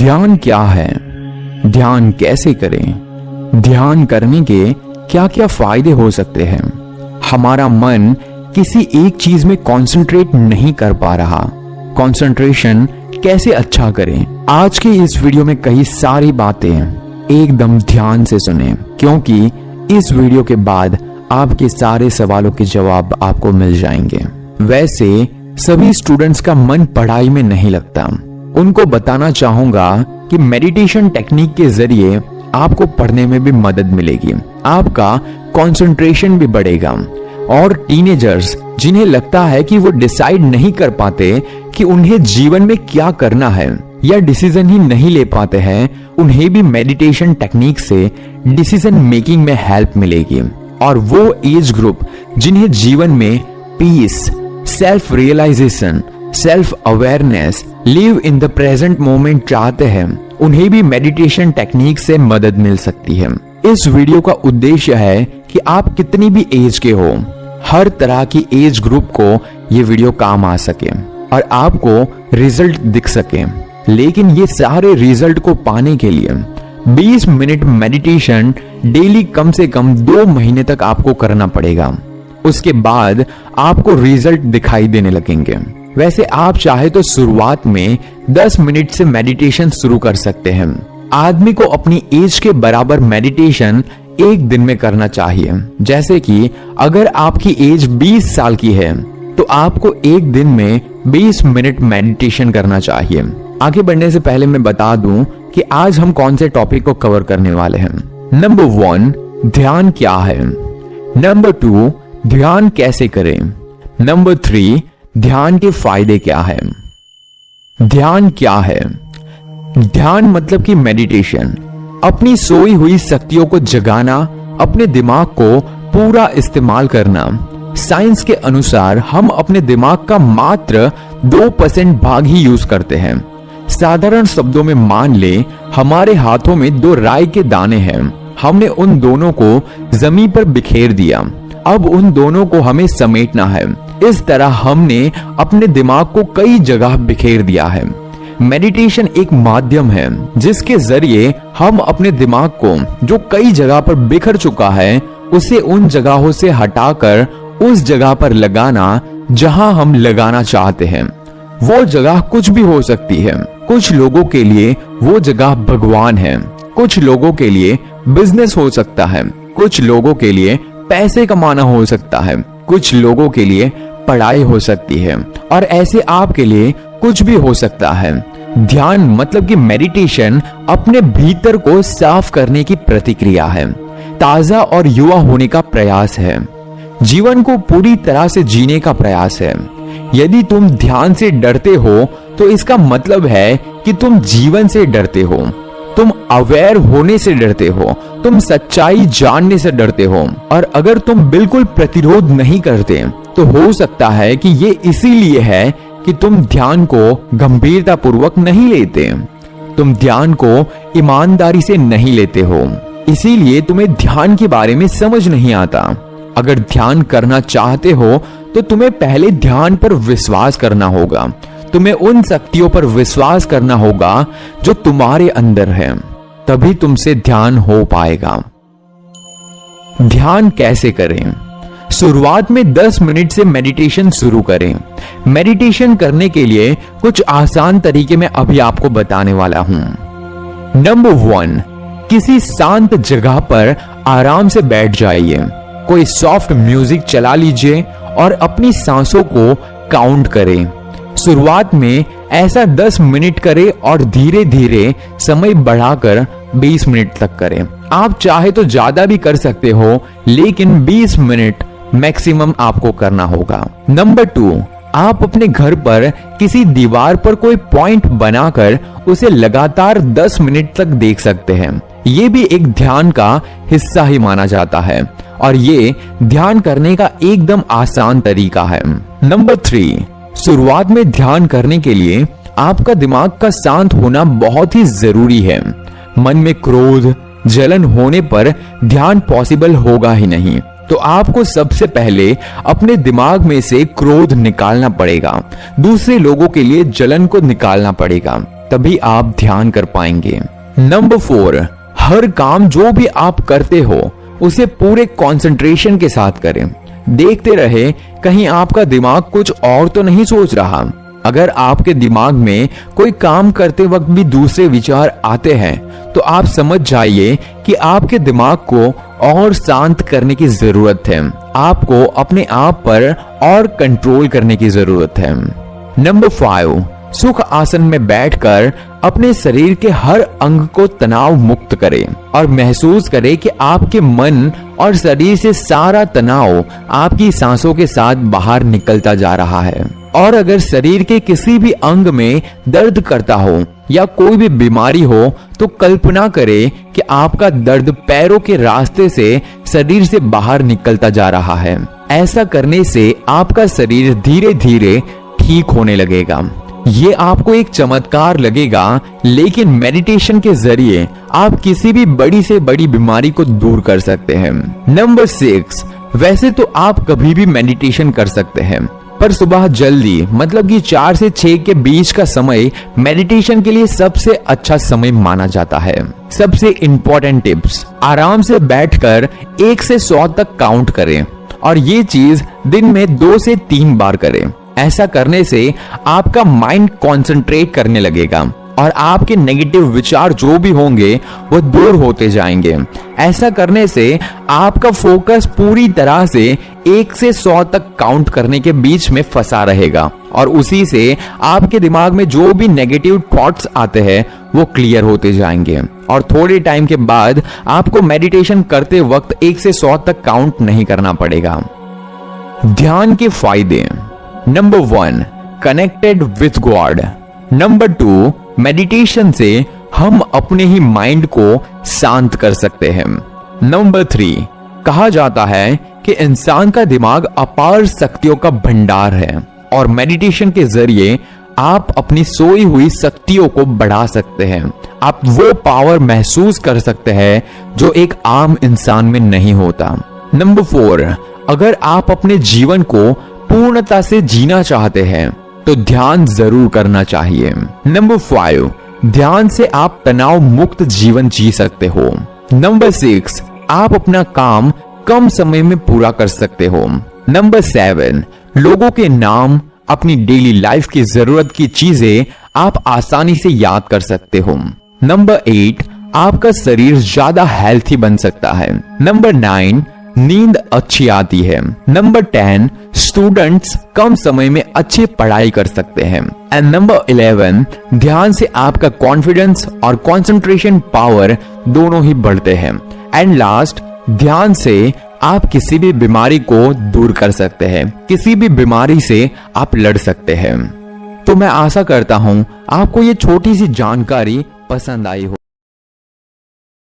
ध्यान क्या है? ध्यान कैसे करें? ध्यान करने के क्या क्या फायदे हो सकते हैं? हमारा मन किसी एक चीज में कंसंट्रेट नहीं कर पा रहा, कंसंट्रेशन कैसे अच्छा करें? आज के इस वीडियो में कई सारी बातें एकदम ध्यान से सुने, क्योंकि इस वीडियो के बाद आपके सारे सवालों के जवाब आपको मिल जाएंगे। वैसे सभी स्टूडेंट्स का मन पढ़ाई में नहीं लगता। उनको बताना चाहूंगा कि मेडिटेशन टेक्निक के जरिए आपको पढ़ने में भी मदद मिलेगी, आपका कंसंट्रेशन भी बढ़ेगा। और टीनेजर्स जिन्हें लगता है कि वो डिसाइड नहीं कर पाते कि उन्हें जीवन में क्या करना है या डिसीजन ही नहीं ले पाते हैं, उन्हें भी मेडिटेशन टेक्निक से डिसीजन मेकिंग में हेल्प मिलेगी। और वो एज ग्रुप जिन्हें जीवन में peace, self realisation, self awareness, live in the present moment चाहते हैं, उन्हें भी मेडिटेशन टेक्निक से मदद मिल सकती है। इस वीडियो का उद्देश्य है कि आप कितनी भी एज के हो, हर तरह की एज ग्रुप को ये वीडियो काम आ सके और आपको रिजल्ट दिख सके। लेकिन ये सारे रिजल्ट को पाने के लिए 20 मिनट मेडिटेशन डेली कम से कम 2 महीने तक आपको करना पड़ेगा। उसके बाद आपको रिजल्ट दिखाई देने लगेंगे। वैसे आप चाहे तो शुरुआत में 10 मिनट से मेडिटेशन शुरू कर सकते हैं। आदमी को अपनी एज के बराबर मेडिटेशन एक दिन में करना चाहिए। जैसे कि अगर आपकी एज 20 साल की है तो आपको एक दिन में 20 मिनट मेडिटेशन करना चाहिए। आगे बढ़ने से पहले मैं बता दूं कि आज हम कौन से टॉपिक को कवर करने वाले हैं। नंबर 1, ध्यान क्या है? नंबर 2, ध्यान कैसे करें? नंबर 3, ध्यान के फायदे क्या है? ध्यान क्या है? ध्यान मतलब कि मेडिटेशन, अपनी सोई हुई शक्तियों को जगाना, अपने दिमाग को पूरा इस्तेमाल करना। साइंस के अनुसार हम अपने दिमाग का मात्र 2% भाग ही यूज करते हैं। साधारण शब्दों में मान ले हमारे हाथों में 2 राई के दाने हैं, हमने उन दोनों को जमीन पर बिखेर दिया, अब उन दोनों को हमें समेटना है। इस तरह हमने अपने दिमाग को कई जगह बिखेर दिया है। मेडिटेशन एक माध्यम है जिसके जरिए हम अपने दिमाग को, जो कई जगह पर बिखर चुका है, उसे उन जगहों से हटाकर उस जगह पर लगाना जहां हम लगाना चाहते हैं। वो जगह कुछ भी हो सकती है। कुछ लोगों के लिए वो जगह भगवान है, कुछ लोगों के लिए बिजनेस हो सकता है, कुछ लोगों के लिए पैसे कमाना हो सकता है, कुछ लोगों के लिए पढ़ाई हो सकती है, और ऐसे आपके लिए कुछ भी हो सकता है। ध्यान मतलब कि मेडिटेशन अपने भीतर को साफ करने की प्रतिक्रिया है, ताजा और युवा होने का प्रयास है, जीवन को पूरी तरह से जीने का प्रयास है। यदि तुम ध्यान से डरते हो तो इसका मतलब है कि तुम जीवन से डरते हो, तुम अवेयर होने से डरते हो, तुम सच्चाई जानने से डरते हो। और अगर तुम बिल्कुल प्रतिरोध नहीं करते तो हो सकता है कि ये इसीलिए है कि तुम ध्यान को गंभीरता पूर्वक नहीं लेते, तुम ध्यान को ईमानदारी से नहीं लेते हो, इसीलिए तुम्हें ध्यान के बारे में समझ नहीं आता। अगर ध्यान करना चाहते हो तो तुम्हें पहले ध्यान पर विश्वास करना होगा, तुम्हें उन शक्तियों पर विश्वास करना होगा जो तुम्हारे अंदर है, तभी तुमसे ध्यान हो पाएगा। ध्यान कैसे करें? शुरुआत में 10 मिनट से मेडिटेशन शुरू करें। मेडिटेशन करने के लिए कुछ आसान तरीके मैं अभी आपको बताने वाला हूं। नंबर 1, किसी शांत जगह पर आराम से बैठ जाइए। कोई सॉफ्ट म्यूजिक चला लीजिए और अपनी सांसों को काउंट करें। शुरुआत में ऐसा 10 मिनट करें और धीरे धीरे समय बढ़ाकर 20 मिनट तक करें। आप चाहे तो ज्यादा भी कर सकते हो, लेकिन 20 मिनट मैक्सिमम आपको करना होगा। नंबर 2, आप अपने घर पर किसी दीवार पर कोई पॉइंट बनाकर उसे लगातार 10 मिनट तक देख सकते हैं। ये भी एक ध्यान का हिस्सा ही माना जाता है और ये ध्यान करने का एकदम आसान तरीका है। नंबर 3, शुरुआत में ध्यान करने के लिए आपका दिमाग का शांत होना बहुत ही जरूरी है। मन में क्रोध, जलन होने पर ध्यान पॉसिबल होगा ही नहीं। तो आपको सबसे पहले अपने दिमाग में से क्रोध निकालना पड़ेगा, दूसरे लोगों के लिए जलन को निकालना पड़ेगा, तभी आप ध्यान कर पाएंगे। नंबर 4, हर काम जो भी आप करते हो उसे पूरे कंसंट्रेशन के साथ करें। देखते रहे कहीं आपका दिमाग कुछ और तो नहीं सोच रहा। अगर आपके दिमाग में कोई काम करते वक्त भी दूसरे विचार आते हैं तो आप समझ जाइए कि आपके दिमाग को और शांत करने की जरूरत है। आपको अपने आप पर और कंट्रोल करने की जरूरत है। नंबर 5, सुख आसन में बैठकर अपने शरीर के हर अंग को तनाव मुक्त करें और महसूस करें कि आपके मन और शरीर से सारा तनाव आपकी सांसों के साथ बाहर निकलता जा रहा है। और अगर शरीर के किसी भी अंग में दर्द करता हो या कोई भी बीमारी हो तो कल्पना करें कि आपका दर्द पैरों के रास्ते से शरीर से बाहर निकलता जा रहा है। ऐसा करने से आपका शरीर धीरे धीरे ठीक होने लगेगा। ये आपको एक चमत्कार लगेगा, लेकिन मेडिटेशन के जरिए आप किसी भी बड़ी से बड़ी बीमारी को दूर कर सकते हैं। नंबर 6, वैसे तो आप कभी भी मेडिटेशन कर सकते हैं, पर सुबह जल्दी मतलब कि 4 से 6 के बीच का समय मेडिटेशन के लिए सबसे अच्छा समय माना जाता है। सबसे इंपॉर्टेंट टिप्स, आराम से बैठकर 1 से 100 तक काउंट करें और ये चीज दिन में 2 से 3 बार करें। ऐसा करने से आपका माइंड कंसंट्रेट करने लगेगा और आपके नेगेटिव विचार जो भी होंगे वो दूर होते जाएंगे। ऐसा करने से आपका फोकस पूरी तरह से 1 से 100 तक काउंट करने के बीच में फंसा रहेगा और उसी से आपके दिमाग में जो भी नेगेटिव थॉट्स आते हैं वो क्लियर होते जाएंगे और थोड़े टाइम के बाद आपको मेडिटेशन करते वक्त 1 से 100 तक काउंट नहीं करना पड़ेगा। ध्यान के फायदे। Number 1, connected with God. Number 2, meditation से हम अपने ही माइंड को शांत कर सकते हैं। नंबर 3, कहा जाता है कि इंसान का दिमाग अपार शक्तियों का भंडार है और मेडिटेशन के जरिए आप अपनी सोई हुई शक्तियों को बढ़ा सकते हैं। आप वो पावर महसूस कर सकते हैं जो एक आम इंसान में नहीं होता। नंबर 4, अगर आप अपने जीवन को पूर्णता से जीना चाहते हैं तो ध्यान जरूर करना चाहिए। नंबर 5, ध्यान से आप तनाव मुक्त जीवन जी सकते हो। नंबर 6, आप अपना काम कम समय में पूरा कर सकते हो। नंबर 7, लोगों के नाम, अपनी डेली लाइफ की जरूरत की चीजें आप आसानी से याद कर सकते हो। नंबर 8, आपका शरीर ज्यादा हेल्थी बन सकता है। नंबर 9, नींद अच्छी आती है। नंबर 10, स्टूडेंट्स कम समय में अच्छी पढ़ाई कर सकते हैं। एंड नंबर 11, ध्यान से आपका कॉन्फिडेंस और कंसंट्रेशन पावर दोनों ही बढ़ते हैं। एंड लास्ट, ध्यान से आप किसी भी बीमारी को दूर कर सकते हैं, किसी भी बीमारी से आप लड़ सकते हैं। तो मैं आशा करता हूं आपको ये छोटी सी जानकारी पसंद आई हो।